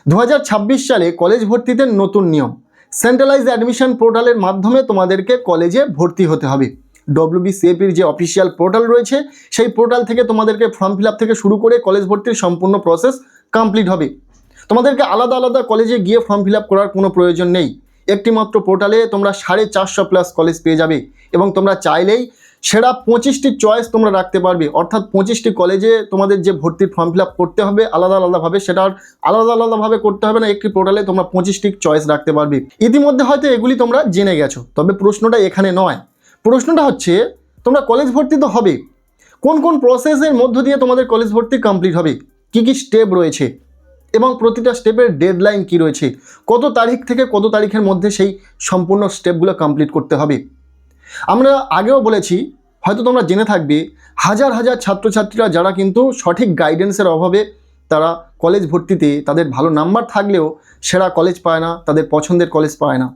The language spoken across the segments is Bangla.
2026 সালে কলেজ ভর্তিতে নতুন নিয়ম, সেন্ট্রালাইজ অ্যাডমিশন পোর্টালের মাধ্যমে তোমাদেরকে কলেজে ভর্তি হতে হবে। WBCAPর যে অফিসিয়াল পোর্টাল রয়েছে সেই পোর্টাল থেকে তোমাদেরকে ফর্ম ফিল আপ থেকে শুরু করে কলেজ ভর্তির সম্পূর্ণ প্রসেস কমপ্লিট হবে। তোমাদেরকে আলাদা আলাদা কলেজে গিয়ে ফর্ম ফিল আপ করার কোনো প্রয়োজন নেই। একটি মাত্র পোর্টালে তোমরা 450 প্লাস কলেজ পেয়ে যাবে এবং তোমরা চাইলেই সেরা 25টি চয়েস তোমরা রাখতে পারবে। অর্থাৎ 25টি কলেজে তোমাদের যে ভর্তির ফর্ম ফিল আপ করতে হবে আলাদা আলাদাভাবে, সেটা আলাদা আলাদাভাবে করতে হবে না, একটি পোর্টালে তোমরা 25টি চয়েস রাখতে পারবে। ইতিমধ্যে হয়তো এগুলি তোমরা জেনে গেছো, তবে প্রশ্নটা এখানে নয়। প্রশ্নটা হচ্ছে তোমরা কলেজ ভর্তি তো হবে, কোন কোন প্রসেসের মধ্য দিয়ে তোমাদের কলেজ ভর্তি কমপ্লিট হবে, কি কি স্টেপ রয়েছে এবং প্রতিটা স্টেপের ডেডলাইন কি রয়েছে, কত তারিখ থেকে কত তারিখের মধ্যে সেই সম্পূর্ণ স্টেপগুলো কমপ্লিট করতে হবে। আমরা আগেও বলেছি, হয়তো তোমরা জেনে থাকবে, হাজার হাজার ছাত্রছাত্রীরা যারা কিন্তু সঠিক গাইডেন্সের অভাবে তারা কলেজ ভর্তিতে তাদের ভালো নাম্বার থাকলেও সেরা কলেজ পায় না, তাদের পছন্দের কলেজ পায় না,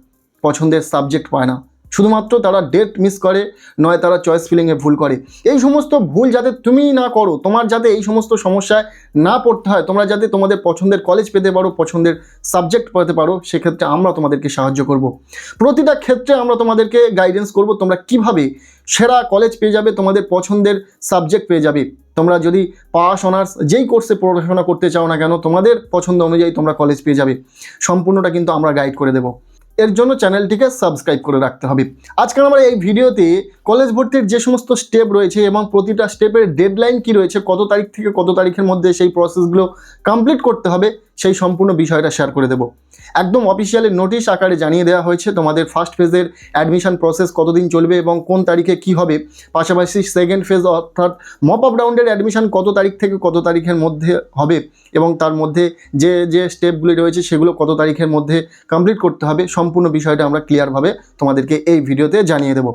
পছন্দের সাবজেক্ট পায় না, শুধুমাত্র তারা ডেট মিস করে, নয় তারা চয়েস ফিলিংয়ে ভুল করে। এই সমস্ত ভুল যাতে তুমি না করো, তোমার যাতে এই সমস্ত সমস্যায় না পড়তে হয়, তোমরা যাতে তোমাদের পছন্দের কলেজ পেতে পারো, পছন্দের সাবজেক্ট পেতে পারো, সেক্ষেত্রে আমরা তোমাদেরকে সাহায্য করব। প্রতিটা ক্ষেত্রে আমরা তোমাদেরকে গাইডেন্স করব, তোমরা কিভাবে সেরা কলেজ পেয়ে যাবে, তোমাদের পছন্দের সাবজেক্ট পেয়ে যাবে। তোমরা যদি পাস অনার্স যেই কোর্সে পড়াশোনা করতে চাও না কেন, তোমাদের পছন্দ অনুযায়ী তোমরা কলেজ পেয়ে যাবে। সম্পূর্ণটা কিন্তু আমরা গাইড করে দেবো। এর জন্য চ্যানেলটিকে সাবস্ক্রাইব করে রাখতে হবে। আজকে আমরা এই ভিডিওতে কলেজ ভর্তির যে সমস্ত স্টেপ রয়েছে এবং প্রতিটা স্টেপের ডেডলাইন কি রয়েছে, কত তারিখ থেকে কত তারিখের মধ্যে সেই প্রসেসগুলো কমপ্লিট করতে হবে, সেই সম্পূর্ণ বিষয়টা শেয়ার করে দেব। একদম অফিসিয়ালি নোটিশ আকারে জানিয়ে দেওয়া হয়েছে তোমাদের ফার্স্ট ফেজের অ্যাডমিশন প্রসেস কতদিন চলবে এবং কোন তারিখে কি হবে, পাশাপাশি সেকেন্ড ফেজ অর্থাৎ মপ আপ রাউন্ডের অ্যাডমিশন কত তারিখ থেকে কত তারিখের মধ্যে হবে এবং তার মধ্যে যে যে স্টেপগুলি রয়েছে সেগুলো কত তারিখের মধ্যে কমপ্লিট করতে হবে, সম্পূর্ণ বিষয়টা আমরা ক্লিয়ারভাবে তোমাদেরকে এই ভিডিওতে জানিয়ে দেব।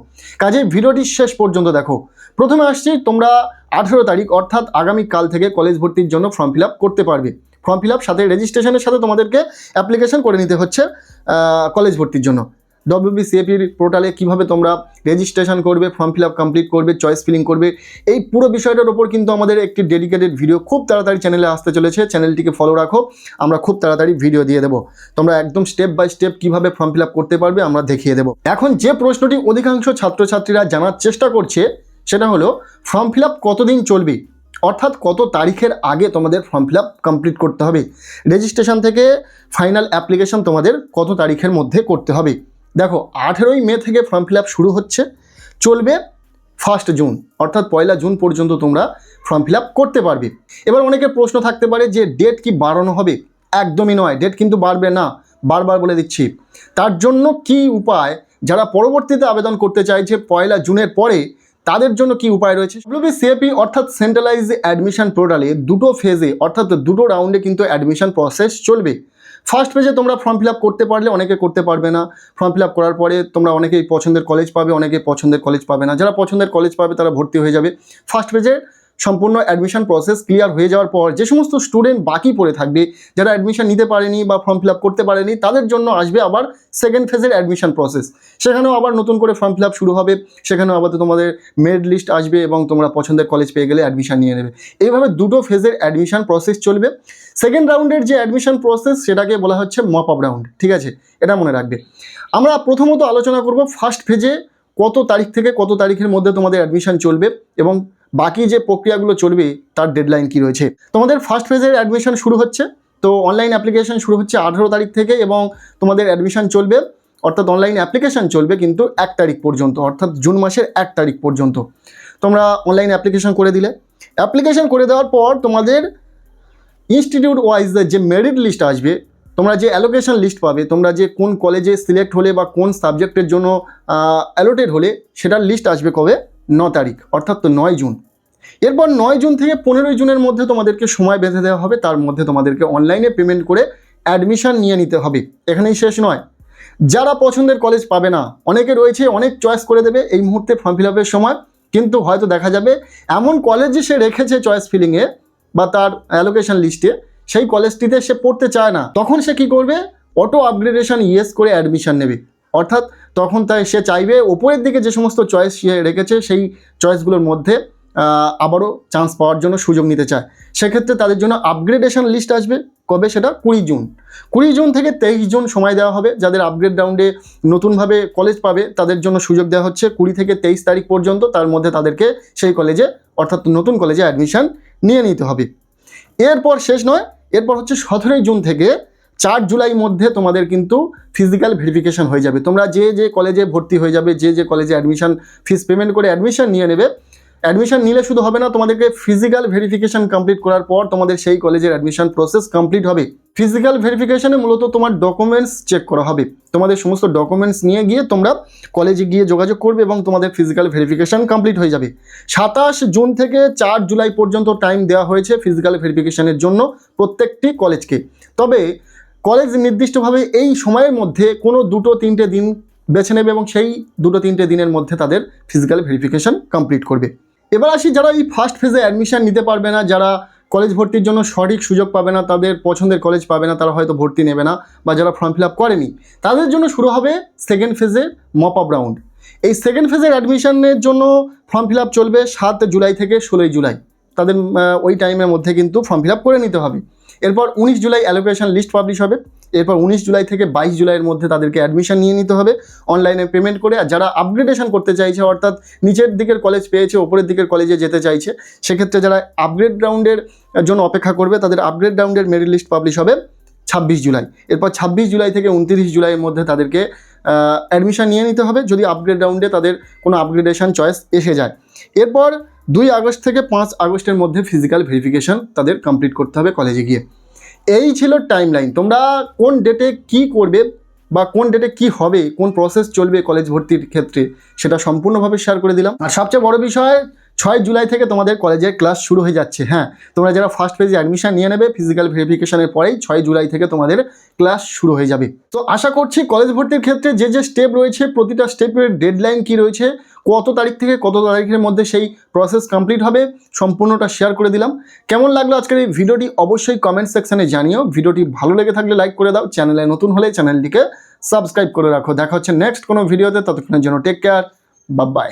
কাজেই ভিডিওটি শেষ পর্যন্ত দেখো। প্রথমে আসছি, তোমরা 18 তারিখ অর্থাৎ আগামীকাল থেকে কলেজ ভর্তির জন্য ফর্ম ফিল আপ করতে পারবে। ফর্ম ফিল আপ সাথে রেজিস্ট্রেশনের সাথে তোমাদেরকে অ্যাপ্লিকেশন করে নিতে হচ্ছে কলেজ ভর্তির জন্য। WBCAPর পোর্টালে কীভাবে তোমরা রেজিস্ট্রেশন করবে, ফর্ম ফিল আপ কমপ্লিট করবে, চয়েস ফিলিং করবে, এই পুরো বিষয়টার ওপর কিন্তু আমাদের একটি ডেডিকেটেড ভিডিও খুব তাড়াতাড়ি চ্যানেলে আসতে চলেছে। চ্যানেলটিকে ফলো রাখো, আমরা খুব তাড়াতাড়ি ভিডিও দিয়ে দেবো। তোমরা একদম স্টেপ বাই স্টেপ কীভাবে ফর্ম ফিল আপ করতে পারবে আমরা দেখিয়ে দেবো। এখন যে প্রশ্নটি অধিকাংশ ছাত্রছাত্রীরা জানার চেষ্টা করছে সেটা হলো, ফর্ম ফিল আপ কতদিন চলবে, অর্থাৎ কত তারিখের আগে তোমাদের ফর্ম ফিল আপ কমপ্লিট করতে হবে, রেজিস্ট্রেশন থেকে ফাইনাল অ্যাপ্লিকেশন তোমাদের কত তারিখের মধ্যে করতে হবে। দেখো, 18ই মে থেকে ফর্ম ফিল আপ শুরু হচ্ছে, চলবে 1 জুন অর্থাৎ 1 জুন পর্যন্ত তোমরা ফর্ম ফিল আপ করতে পারবে। এবার অনেকের প্রশ্ন থাকতে পারে যে ডেট কি বাড়ানো হবে? একদমই নয়, ডেট কিন্তু বাড়বে না, বারবার বলে দিচ্ছি। তার জন্য কি উপায়, যারা পরবর্তীতে আবেদন করতে চাইছে 1 জুনের পরে, তাদের জন্য কি উপায় রয়েছে? WBCAP অর্থাৎ সেন্ট্রালাইজ অ্যাডমিশন পোর্টালে দুটো ফেজে অর্থাৎ দুটো রাউন্ডে কিন্তু অ্যাডমিশন প্রসেস চলবে। ফার্স্ট পেজে তোমরা ফর্ম ফিল আপ করতে পারলে, অনেকে করতে পারবে না। ফর্ম ফিল আপ করার পরে তোমরা অনেকেই পছন্দের কলেজ পাবে, অনেকে পছন্দের কলেজ পাবে না। যারা পছন্দের কলেজ পাবে তারা ভর্তি হয়ে যাবে। ফার্স্ট পেজে সম্পূর্ণ অ্যাডমিশন প্রসেস ক্লিয়ার হয়ে যাওয়ার পর যে সমস্ত স্টুডেন্ট বাকি পড়ে থাকবে, যারা অ্যাডমিশন নিতে পারেনি বা ফর্ম ফিল আপ করতে পারেনি, তাদের জন্য আসবে আবার সেকেন্ড ফেজের অ্যাডমিশন প্রসেস। সেখানেও আবার নতুন করে ফর্ম ফিল আপ শুরু হবে, সেখানেও আবার তোমাদের মেরিট লিস্ট আসবে এবং তোমরা পছন্দের কলেজ পেয়ে গেলে অ্যাডমিশন নিয়ে নেবে। এইভাবে দুটো ফেজের অ্যাডমিশন প্রসেস চলবে। সেকেন্ড রাউন্ডের যে অ্যাডমিশন প্রসেস সেটাকে বলা হচ্ছে মপ আপ রাউন্ড, ঠিক আছে, এটা মনে রাখবে। আমরা প্রথমত আলোচনা করব ফার্স্ট ফেজে কত তারিখ থেকে কত তারিখের মধ্যে তোমাদের অ্যাডমিশন চলবে এবং বাকি যে প্রক্রিয়াগুলো চলবে তার ডেডলাইন কি রয়েছে। তোমাদের ফার্স্ট ফেজের অ্যাডমিশন শুরু হচ্ছে, তো অনলাইন অ্যাপ্লিকেশন শুরু হচ্ছে 18 তারিখ থেকে এবং তোমাদের অ্যাডমিশন চলবে অর্থাৎ অনলাইন অ্যাপ্লিকেশন চলবে কিন্তু 1 তারিখ পর্যন্ত, অর্থাৎ জুন মাসের 1 তারিখ পর্যন্ত তোমরা অনলাইন অ্যাপ্লিকেশন করে দিলে। অ্যাপ্লিকেশন করে দেওয়ার পর তোমাদের ইনস্টিটিউট ওয়াইজ যে মেরিট লিস্ট আসবে, তোমরা যে অ্যালোকেশন লিস্ট পাবে, তোমরা যে কোন কলেজে সিলেক্ট হলে বা কোন সাবজেক্টের জন্য অ্যালোটেড হলে, সেটার লিস্ট আসবে কবে? 9 তারিখ অর্থাৎ 9 জুন। এরপর 9 জুন থেকে 15 জুনের মধ্যে তোমাদেরকে সময় বেঁধে দেওয়া হবে, তার মধ্যে তোমাদেরকে অনলাইনে পেমেন্ট করে অ্যাডমিশন নিয়ে নিতে হবে। এখানেই শেষ নয়, যারা পছন্দের কলেজ পাবে না, অনেকে রয়েছে অনেক চয়েস করে দেবে এই মুহূর্তে ফর্ম ফিল আপের সময়, কিন্তু হয়তো দেখা যাবে এমন কলেজে সে রেখেছে চয়েস ফিলিংয়ে বা তার অ্যালোকেশন লিস্টে, সেই কলেজটিতে সে পড়তে চায় না। তখন সে কি করবে? অটো আপগ্রেডেশন ইয়েস করে অ্যাডমিশন নেবে। অর্থাৎ তখন সে চাইবে ওপরের দিকে যে সমস্ত চয়েস সে রেখেছে সেই চয়েসগুলোর মধ্যে আবারও চান্স পাওয়ার জন্য সুযোগ নিতে চায়, সেক্ষেত্রে তাদের জন্য আপগ্রেডেশন লিস্ট আসবে। কবে? সেটা 20 জুন। 20 জুন থেকে 23 জুন সময় দেওয়া হবে। যাদের আপগ্রেড রাউন্ডে নতুনভাবে কলেজ পাবে তাদের জন্য সুযোগ দেওয়া হচ্ছে 20 থেকে 23 তারিখ পর্যন্ত। তার মধ্যে তাদেরকে সেই কলেজে অর্থাৎ নতুন কলেজে অ্যাডমিশন নিয়ে নিতে হবে। এরপর শেষ নয়, এরপর হচ্ছে 17 জুন থেকে 4 জুলাই মধ্যে তোমাদের কিন্তু ফিজিক্যাল ভেরিফিকেশন হয়ে যাবে। তোমরা যে কলেজে ভর্তি হয়ে যাবে, যে কলেজে অ্যাডমিশন ফিস পেমেন্ট করে অ্যাডমিশন নিয়ে নেবে, অ্যাডমিশন নিলে শুধু হবে না, তোমাদেরকে ফিজিক্যাল ভেরিফিকেশন কমপ্লিট করার পর তোমাদের সেই কলেজের অ্যাডমিশন প্রসেস কমপ্লিট হবে। ফিজিক্যাল ভেরিফিকেশনে মূলত তোমার ডকুমেন্টস চেক করা হবে। তোমাদের সমস্ত ডকুমেন্টস নিয়ে গিয়ে তোমরা কলেজে গিয়ে যোগাযোগ করবে এবং তোমাদের ফিজিক্যাল ভেরিফিকেশন কমপ্লিট হয়ে যাবে। 27 জুন থেকে 4 জুলাই পর্যন্ত টাইম দেওয়া হয়েছে ফিজিক্যাল ভেরিফিকেশনের জন্য প্রত্যেকটি কলেজকে। তবে কলেজ নির্দিষ্টভাবে এই সময়ের মধ্যে কোনো 2-3টে দিন বেছে নেবে এবং সেই 2-3টে দিনের মধ্যে তাদের ফিজিক্যাল ভেরিফিকেশন কমপ্লিট করবে। এবার আসি যারা এই ফার্স্ট ফেজে অ্যাডমিশন নিতে পারবে না, যারা কলেজ ভর্তির জন্য সঠিক সুযোগ পাবে না, তাদের পছন্দের কলেজ পাবে না, তারা হয়তো ভর্তি নেবে না, বা যারা ফর্ম ফিল আপ করেনি, তাদের জন্য শুরু হবে সেকেন্ড ফেজের মপ আপ রাউন্ড। এই সেকেন্ড ফেজের অ্যাডমিশনের জন্য ফর্ম ফিল আপ চলবে 7 জুলাই থেকে 16 জুলাই। তাদের ওই টাইমের মধ্যে কিন্তু ফর্ম ফিল আপ করে নিতে হবে। এরপর 19 জুলাই অ্যালোকেশন লিস্ট পাবলিশ হবে। এরপর 19 জুলাই থেকে 22 জুলাইয়ের মধ্যে তাদেরকে অ্যাডমিশন নিয়ে নিতে হবে অনলাইনে পেমেন্ট করে। আর যারা আপগ্রেডেশন করতে চাইছে, অর্থাৎ নিচের দিকের কলেজ পেয়েছে ওপরের দিকের কলেজে যেতে চাইছে, সেক্ষেত্রে যারা আপগ্রেড রাউন্ডের জন্য অপেক্ষা করবে তাদের আপগ্রেড রাউন্ডের মেরিট লিস্ট পাবলিশ হবে 26 জুলাই। এরপর 26 জুলাই থেকে 29 জুলাইয়ের মধ্যে তাদেরকে অ্যাডমিশন নিয়ে নিতে হবে যদি আপগ্রেড রাউন্ডে তাদের কোনো আপগ্রেডেশন চয়েস এসে যায়। এরপর 2 আগস্ট থেকে 5 আগস্টের মধ্যে ফিজিক্যাল ভেরিফিকেশন তাদের কমপ্লিট করতে হবে কলেজে গিয়ে। এই ছিল টাইমলাইন। তোমরা কোন ডেটে কি করবে বা কোন ডেটে কি হবে, কোন প্রসেস চলবে কলেজ ভর্তির ক্ষেত্রে, সেটা সম্পূর্ণভাবে শেয়ার করে দিলাম। আর সবচেয়ে বড় বিষয়, 6 জুলাই থেকে তোমাদের কলেজের ক্লাস শুরু হয়ে যাচ্ছে। হ্যাঁ, তোমরা যারা ফার্স্ট ফেজে অ্যাডমিশন নিয়ে নেবে ফিজিক্যাল ভেরিফিকেশনের পরেই 6 জুলাই থেকে তোমাদের ক্লাস শুরু হয়ে যাবে। তো আশা করছি কলেজ ভর্তির ক্ষেত্রে যে স্টেপ রয়েছে, প্রতিটা স্টেপের ডেডলাইন কি রয়েছে, কত তারিখ থেকে কত তারিখের মধ্যে সেই প্রসেস কমপ্লিট হবে, সম্পূর্ণটা শেয়ার করে দিলাম। কেমন লাগলো আজকের এই ভিডিওটি অবশ্যই কমেন্ট সেকশনে জানিও। ভিডিওটি ভালো লেগে থাকলে লাইক করে দাও, চ্যানেলে নতুন হলে চ্যানেলটিকে সাবস্ক্রাইব করে রাখো। দেখা হচ্ছে নেক্সট কোনো ভিডিওতে, ততক্ষণের জন্য টেক কেয়ার, বাই বাই।